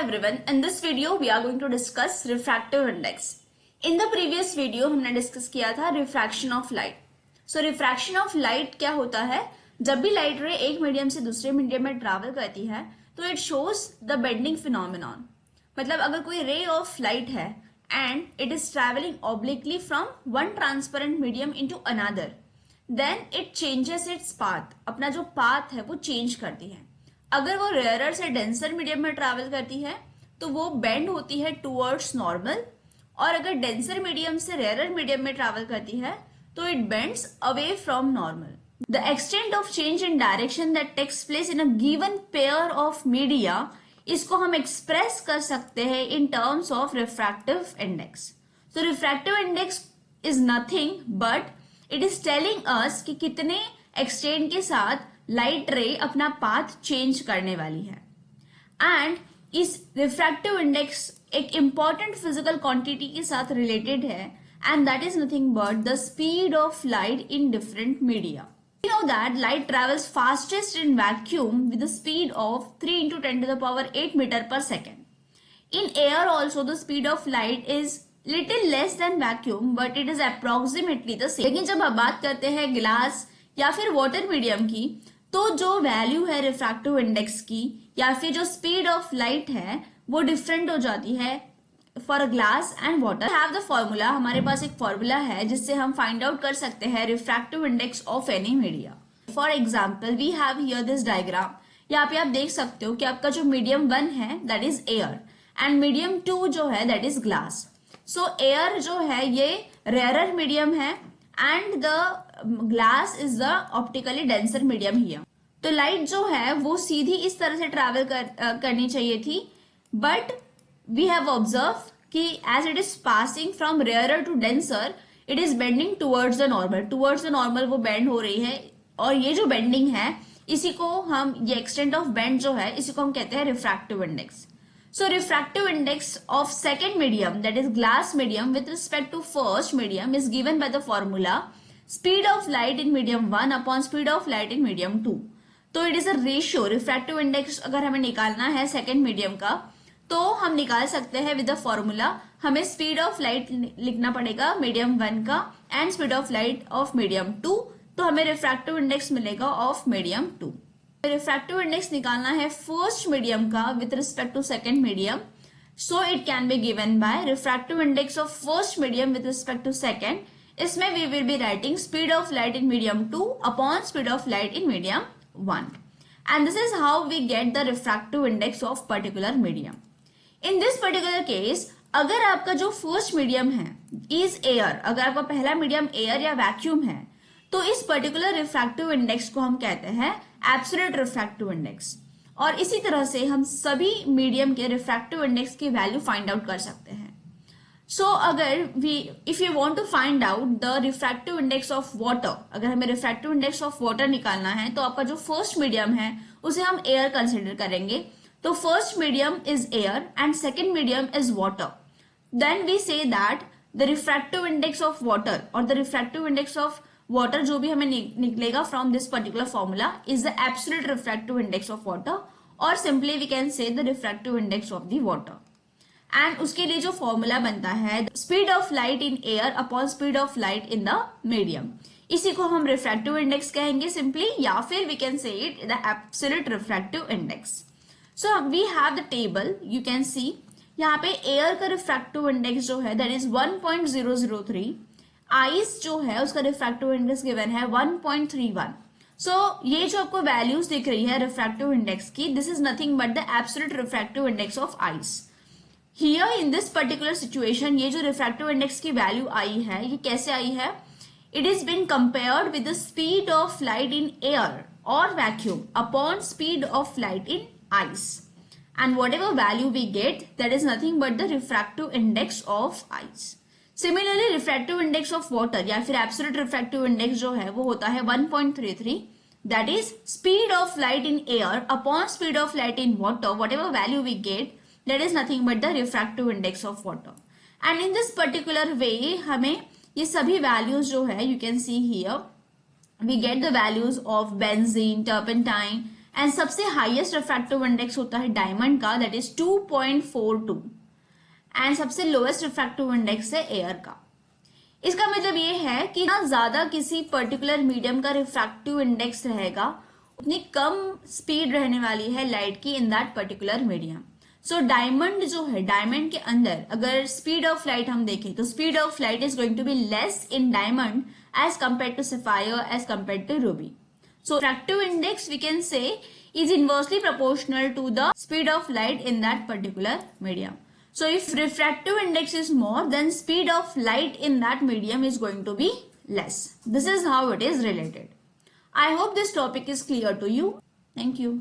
everyone, in this video we are going to discuss refractive index. In the previous video हमने discuss किया था refraction of light. So refraction of light क्या होता है? जब भी लाइट रे एक मीडियम से दूसरे मीडियम में ट्रैवल करती है तो it shows the bending phenomenon. मतलब अगर कोई रे ऑफ लाइट है and it is travelling obliquely from one transparent medium into another, then it changes its path. अपना जो पाथ है वो चेंज करती है. अगर वो रेयरर से डेंसर मीडियम में ट्रैवल करती है तो वो बेंड होती है टुवर्ड्स नॉर्मल, और अगर डेंसर मीडियम से रेयरर मीडियम में ट्रैवल करती है तो it bends away from normal. The extent of change in direction that takes place in a given pair of media, इसको हम एक्सप्रेस कर सकते हैं in terms of refractive index. So refractive index is nothing but it is telling us कि कितने extent के साथ light रे अपना पाथ चेंज करने वाली है. एंड इस रिफ्रैक्टिव इंडेक्स एक इंपॉर्टेंट फिजिकल क्वांटिटी के साथ रिलेटेड है, and that is nothing but the speed of light in different media. We know that light travels fastest in vacuum with a speed of 3 into 10 to the power 8 meter per second. In air also the speed of light is little less than vacuum, but it is approximately the same. लेकिन जब आप बात करते हैं glass या फिर water medium की, तो जो वैल्यू है रिफ्रैक्टिव इंडेक्स की या फिर जो स्पीड ऑफ लाइट है वो डिफरेंट हो जाती है for glass and water. Have the formula, हमारे पास एक फॉर्मूला है जिससे हम फाइंड आउट कर सकते हैं refractive index of any media. For example we have here this diagram. यहाँ पे आप देख सकते हो कि आपका जो मीडियम 1 है that is air and medium 2 जो है that is glass. So air जो है ये रेयरर मीडियम है and the glass is the optically denser medium here. तो लाइट जो है वो सीधी इस तरह से ट्रैवल करनी चाहिए थी, बट वी हैव ऑब्जर्व कि as it is passing from rarer to denser it is bending towards the normal. Towards the normal वो बेंड हो रही है, और ये जो बेंडिंग है इसी को हम, ये एक्सटेंट ऑफ बेंड जो है इसी को हम कहते हैं refractive index. So refractive index of second medium, that is glass medium, with respect to first medium is given by the formula speed of light in medium 1 upon speed of light in medium 2. तो it is a ratio. refractive index अगर हमें निकालना है second medium का तो हम निकाल सकते हैं with the formula. हमें speed of light लिखना पड़ेगा medium 1 का and speed of light of medium 2, तो हमें refractive index मिलेगा of medium 2. रिफ्रैक्टिव इंडेक्स निकालना है फर्स्ट मीडियम का with respect to second medium, so it can be given by refractive index of first medium with respect to second. इसमें we will be writing speed of light in medium 2 upon speed of light in medium 1, and this is how we get the refractive index of particular medium. In this particular case अगर आपका जो first medium है is air, अगर आपका पहला medium air या vacuum है, तो इस पर्टिकुलर रिफ्रैक्टिव इंडेक्स को हम कहते हैं एब्सोल्यूट रिफ्रैक्टिव इंडेक्स. और इसी तरह से हम सभी मीडियम के रिफ्रैक्टिव इंडेक्स की वैल्यू फाइंड आउट कर सकते हैं. सो अगर if you want to find out the refractive index of water, अगर हमें रिफ्रैक्टिव इंडेक्स ऑफ वाटर निकालना है तो आपका जो फर्स्ट मीडियम है उसे हम एयर कंसिडर करेंगे. तो first medium is air and second medium is water. Then we say that the refractive index of water और the refractive index of water जो भी हमें निकलेगा from this particular formula is the absolute refractive index of water, और simply we can say the refractive index of the water. And उसके लिए जो formula बनता है speed of light in air upon speed of light in the medium, इसी को हम refractive index कहेंगे सिंपली, या फिर we can say it the absolute refractive index. So we have the table, you can see यहाँ पे air का refractive index जो है दैट इज 1.003. आइस जो है उसका रिफ्रैक्टिव इंडेक्स गिवन है 1.31. सो ये जो आपको वैल्यूज दिख रही है रिफ्रैक्टिव इंडेक्स की, this is nothing but the absolute refractive index of ice. Here in this particular situation ये जो रिफ्रैक्टिव इंडेक्स की वैल्यू आई है ये कैसे आई है? It is been compared with the speed of light in air और vacuum upon speed of light in ice, and whatever value we get that is nothing but the refractive index of ice. Similarly refractive index of water या फिर absolute refractive index जो है वो होता है 1.33, that is speed of light in air upon speed of light in water. Whatever value we get that is nothing but the refractive index of water. And in this particular way हमें ये सभी values जो है you can see here we get the values of benzene, turpentine and सबसे highest refractive index होता है diamond का, that is 2.42, and सबसे लोएस्ट रिफ्रैक्टिव इंडेक्स है एयर का। इसका मतलब ये है कि ना ज्यादा किसी पर्टिकुलर मीडियम का रिफ्रैक्टिव इंडेक्स रहेगा, उतनी कम स्पीड रहने वाली है लाइट की in that particular medium. So diamond जो है, डायमंड के अंदर अगर स्पीड ऑफ लाइट हम देखें तो speed of light is going to be less in diamond as compare to sapphire, as compare to ruby. So refractive index we can say is inversely proportional to the speed of light in that particular medium. So if refractive index is more, then speed of light in that medium is going to be less. This is how it is related. I hope this topic is clear to you. Thank you.